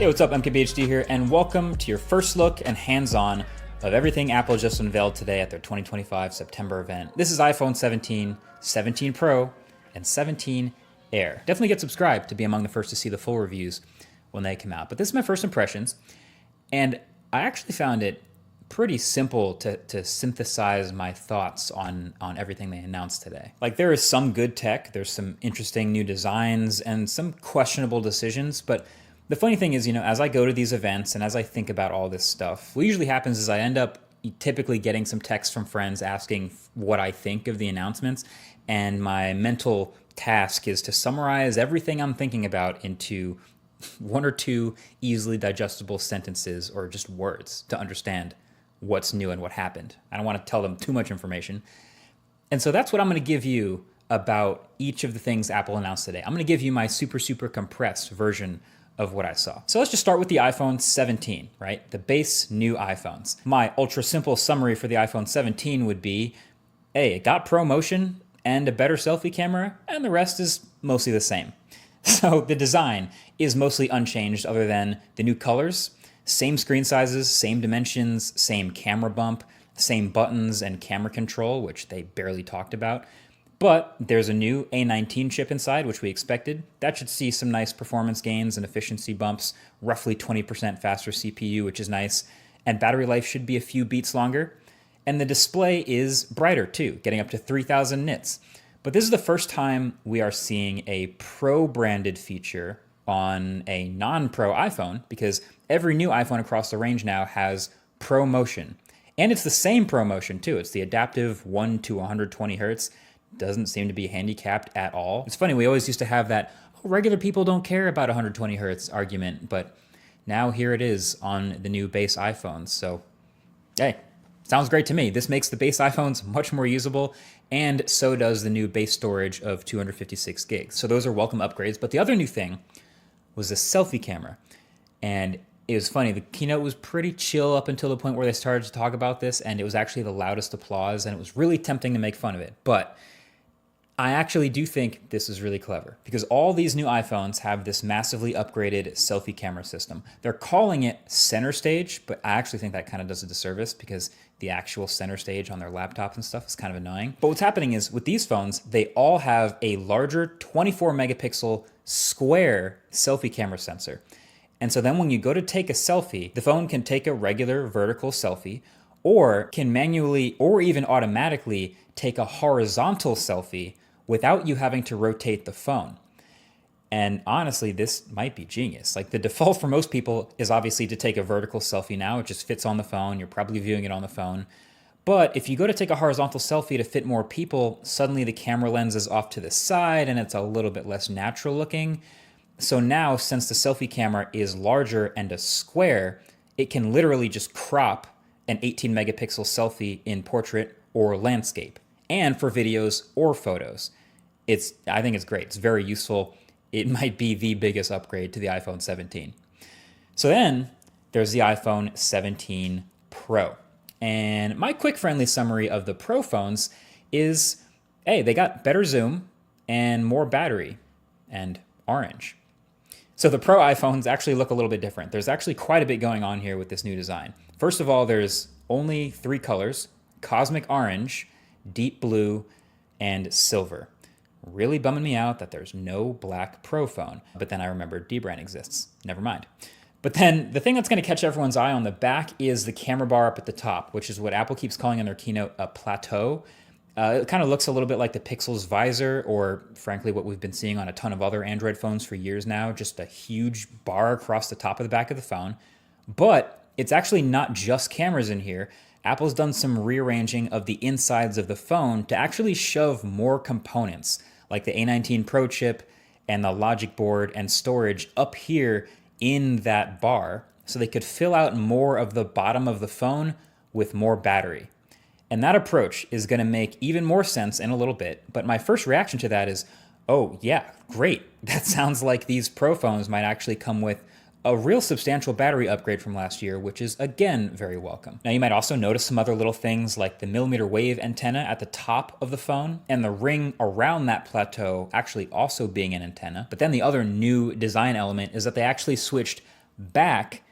Hey, what's up? MKBHD here, and welcome to your first look and hands-on of everything Apple just unveiled today at their 2025 September event. This is iPhone 17, 17 Pro, and 17 Air. Definitely get subscribed to be among the first to see the full reviews when they come out. But this is my first impressions, and I actually found it pretty simple to synthesize my thoughts on everything they announced today. Like, there is some good tech, there's some interesting new designs, and some questionable decisions, but the funny thing is, as I go to these events and as I think about all this stuff, what usually happens is I end up typically getting some texts from friends asking what I think of the announcements, and my mental task is to summarize everything I'm thinking about into one or two easily digestible sentences or just words to understand what's new and what happened. I don't want to tell them too much information. And so that's what I'm going to give you about each of the things Apple announced today. I'm going to give you my super compressed version of what I saw. So let's just start with the iPhone 17, right? The base new iPhones. My ultra simple summary for the iPhone 17 would be, hey, it got ProMotion and a better selfie camera, and the rest is mostly the same. So the design is mostly unchanged other than the new colors, same screen sizes, same dimensions, same camera bump, same buttons and camera control, which they barely talked about. But there's a new A19 chip inside, which we expected. That should see some nice performance gains and efficiency bumps, roughly 20% faster CPU, which is nice. And battery life should be a few beats longer. And the display is brighter too, getting up to 3000 nits. But this is the first time we are seeing a Pro-branded feature on a non-Pro iPhone, because every new iPhone across the range now has ProMotion. And it's the same ProMotion too. It's the adaptive 1 to 120 hertz. Doesn't seem to be handicapped at all. It's funny, we always used to have that, regular people don't care about 120 hertz argument, but now here it is on the new base iPhones. So, hey, sounds great to me. This makes the base iPhones much more usable, and so does the new base storage of 256 gigs. So those are welcome upgrades. But the other new thing was the selfie camera. And it was funny, the keynote was pretty chill up until the point where they started to talk about this, and it was actually the loudest applause, and it was really tempting to make fun of it. But I actually do think this is really clever, because all these new iPhones have this massively upgraded selfie camera system. They're calling it center stage, but I actually think that kind of does a disservice, because the actual center stage on their laptops and stuff is kind of annoying. But what's happening is with these phones, they all have a larger 24 megapixel square selfie camera sensor. And so then when you go to take a selfie, the phone can take a regular vertical selfie, or can manually or even automatically take a horizontal selfie without you having to rotate the phone. And honestly, this might be genius. Like, the default for most people is obviously to take a vertical selfie now. It just fits on the phone. You're probably viewing it on the phone. But if you go to take a horizontal selfie to fit more people, suddenly the camera lens is off to the side and it's a little bit less natural looking. So now, since the selfie camera is larger and a square, it can literally just crop an 18 megapixel selfie in portrait or landscape, and for videos or photos. I think it's great. It's very useful. It might be the biggest upgrade to the iPhone 17. So then there's the iPhone 17 Pro. And my quick friendly summary of the Pro phones is, hey, they got better zoom and more battery and orange. So the Pro iPhones actually look a little bit different. There's actually quite a bit going on here with this new design. First of all, there's only 3 colors: cosmic orange, deep blue, and silver. Really bumming me out that there's no black Pro phone. But then I remembered dbrand exists. Never mind. But then the thing that's going to catch everyone's eye on the back is the camera bar up at the top, which is what Apple keeps calling in their keynote a plateau. It kind of looks a little bit like the Pixel's visor, or frankly what we've been seeing on a ton of other Android phones for years now, just a huge bar across the top of the back of the phone. But it's actually not just cameras in here. Apple's done some rearranging of the insides of the phone to actually shove more components, like the A19 Pro chip and the logic board and storage up here in that bar, so they could fill out more of the bottom of the phone with more battery. And that approach is going to make even more sense in a little bit, but my first reaction to that is, oh yeah, great. That sounds like these Pro phones might actually come with a real substantial battery upgrade from last year, which is again very welcome. Now you might also notice some other little things like the millimeter wave antenna at the top of the phone and the ring around that plateau actually also being an antenna. But then the other new design element is that they actually switched back